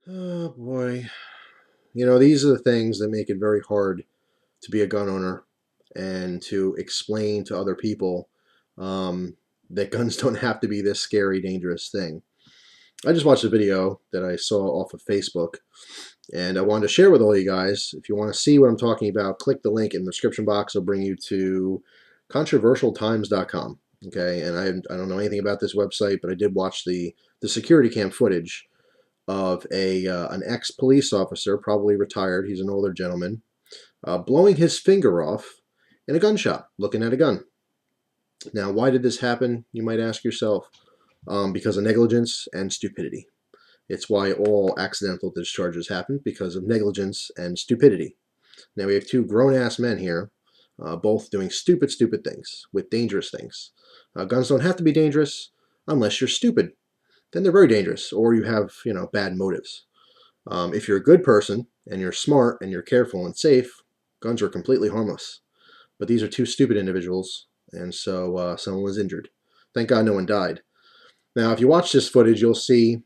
Oh boy. You know, these are the things that make it very hard to be a gun owner and to explain to other people um, that guns don't have to be this scary, dangerous thing. I just watched a video that I saw off of Facebook and I wanted to share with all you guys. If you want to see what I'm talking about, click the link in the description box. It'll bring you to controversialtimes.com. Okay, and I don't know anything about this website, but I did watch the security cam footage of an ex police officer, probably retired. He's an older gentleman, blowing his finger off in a gun shop, looking at a gun. Now, why did this happen? You might ask yourself. Because of negligence and stupidity. It's why all accidental discharges happen, because of negligence and stupidity. Now we have two grown-ass men here, both doing stupid, stupid things with dangerous things. Guns don't have to be dangerous unless you're stupid. Then they're very dangerous, or you have, bad motives. If you're a good person and you're smart and you're careful and safe, guns are completely harmless. But these are two stupid individuals, and so someone was injured. Thank God no one died. Now, if you watch this footage, you'll see.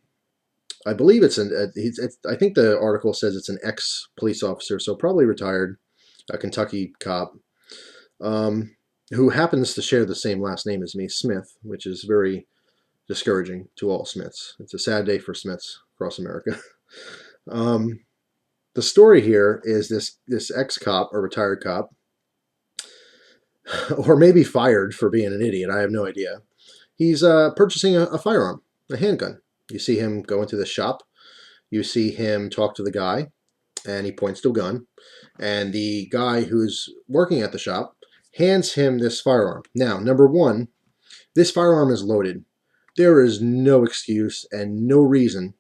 I believe I think the article says it's an ex-police officer, so probably retired, a Kentucky cop, who happens to share the same last name as me, Smith, which is very discouraging to all Smiths. It's a sad day for Smiths across America. The story here is this ex-cop or retired cop, or maybe fired for being an idiot. I have no idea. He's purchasing a firearm, a handgun. You see him go into the shop. You see him talk to the guy, and he points to a gun. And the guy who's working at the shop hands him this firearm. Now, number one, this firearm is loaded. There is no excuse and no reason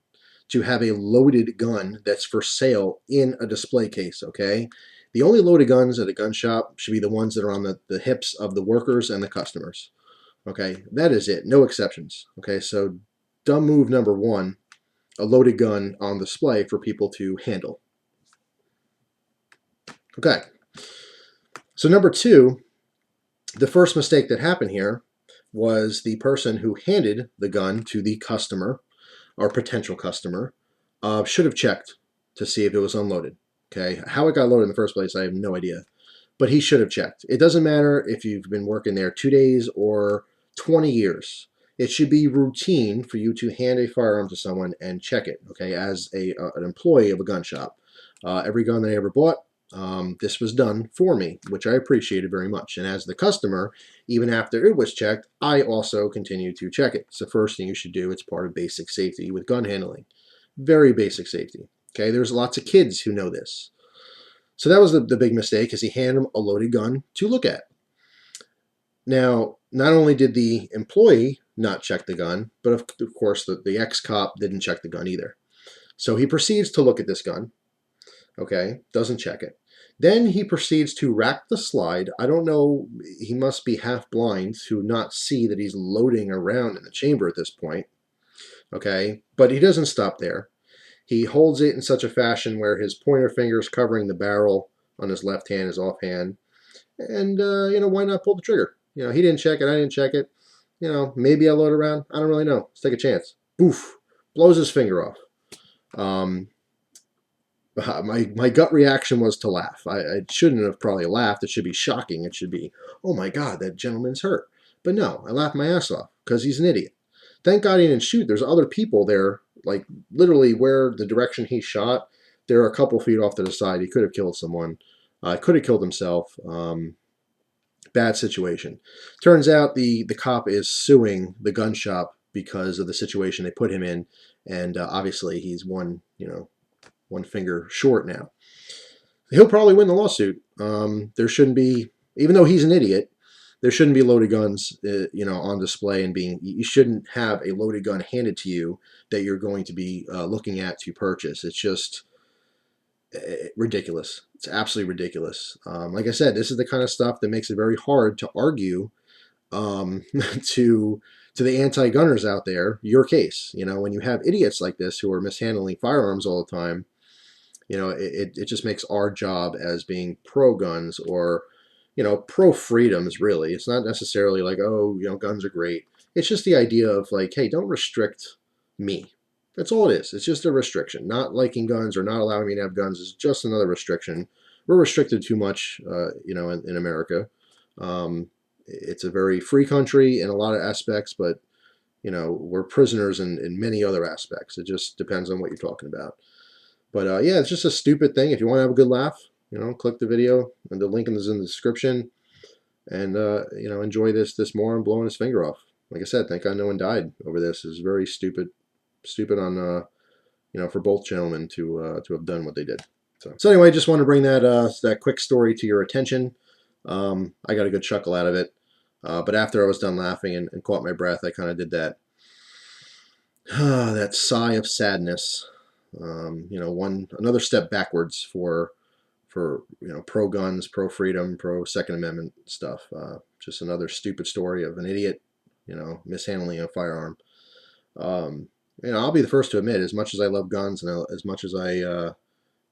to have a loaded gun that's for sale in a display case, okay? The only loaded guns at a gun shop should be the ones that are on the hips of the workers and the customers. Okay, that is it. No exceptions. Okay, so dumb move number one, a loaded gun on display for people to handle. Okay, so number two, the first mistake that happened here was the person who handed the gun to the customer or potential customer should have checked to see if it was unloaded. Okay, how it got loaded in the first place, I have no idea. But he should have checked. It doesn't matter if you've been working there 2 days or 20 years. It should be routine for you to hand a firearm to someone and check it, okay, as an employee of a gun shop. Every gun that I ever bought, this was done for me, which I appreciated very much. And as the customer, even after it was checked, I also continue to check it. It's the first thing you should do. It's part of basic safety with gun handling. Very basic safety. Okay, there's lots of kids who know this. So that was the big mistake, is he handed him a loaded gun to look at. Now, not only did the employee not check the gun, but of course the ex-cop didn't check the gun either. So he proceeds to look at this gun, okay, doesn't check it. Then he proceeds to rack the slide. I don't know, he must be half blind to not see that he's loading around in the chamber at this point, okay, but he doesn't stop there. He holds it in such a fashion where his pointer finger is covering the barrel on his left hand, his offhand. And, why not pull the trigger? He didn't check it. I didn't check it. Maybe I load around. I don't really know. Let's take a chance. Boof. Blows his finger off. My gut reaction was to laugh. I shouldn't have probably laughed. It should be shocking. It should be, oh my God, that gentleman's hurt. But no, I laughed my ass off because he's an idiot. Thank God he didn't shoot. There's other people there, like literally where the direction he shot, they're a couple feet off to the side. He could have killed someone. Could have killed himself. Bad situation. Turns out the cop is suing the gun shop because of the situation they put him in, and obviously he's one finger short now. He'll probably win the lawsuit. There shouldn't be, even though he's an idiot, there shouldn't be loaded guns, on display and you shouldn't have a loaded gun handed to you that you're going to be looking at to purchase. It's just ridiculous. It's absolutely ridiculous. Like I said, this is the kind of stuff that makes it very hard to argue to the anti-gunners out there your case. When you have idiots like this who are mishandling firearms all the time, it just makes our job as being pro-guns or pro-freedoms, really. It's not necessarily like, oh, guns are great. It's just the idea of like, hey, don't restrict me. That's all it is. It's just a restriction. Not liking guns or not allowing me to have guns is just another restriction. We're restricted too much, in America. It's a very free country in a lot of aspects, but we're prisoners in many other aspects. It just depends on what you're talking about. But yeah, it's just a stupid thing. If you want to have a good laugh, click the video, and the link is in the description, and enjoy this moron blowing his finger off. Like I said, thank God no one died over this. It's very stupid on for both gentlemen to have done what they did. So anyway, just want to bring that quick story to your attention. I got a good chuckle out of it, but after I was done laughing and caught my breath, I kind of did that sigh of sadness. Another step backwards for pro guns, pro freedom, pro Second Amendment stuff. Just another stupid story of an idiot, mishandling a firearm. I'll be the first to admit, as much as I love guns and as much as I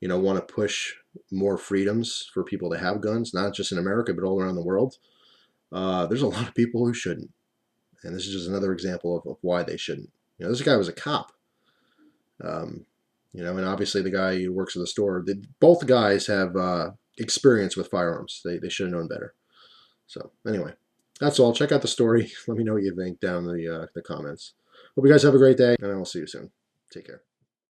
want to push more freedoms for people to have guns, not just in America, but all around the world, there's a lot of people who shouldn't. And this is just another example of why they shouldn't. This guy was a cop. And obviously the guy who works at the store, both guys have experience with firearms. They should have known better. So anyway, that's all. Check out the story. Let me know what you think down in the comments. Hope you guys have a great day, and I will see you soon. Take care.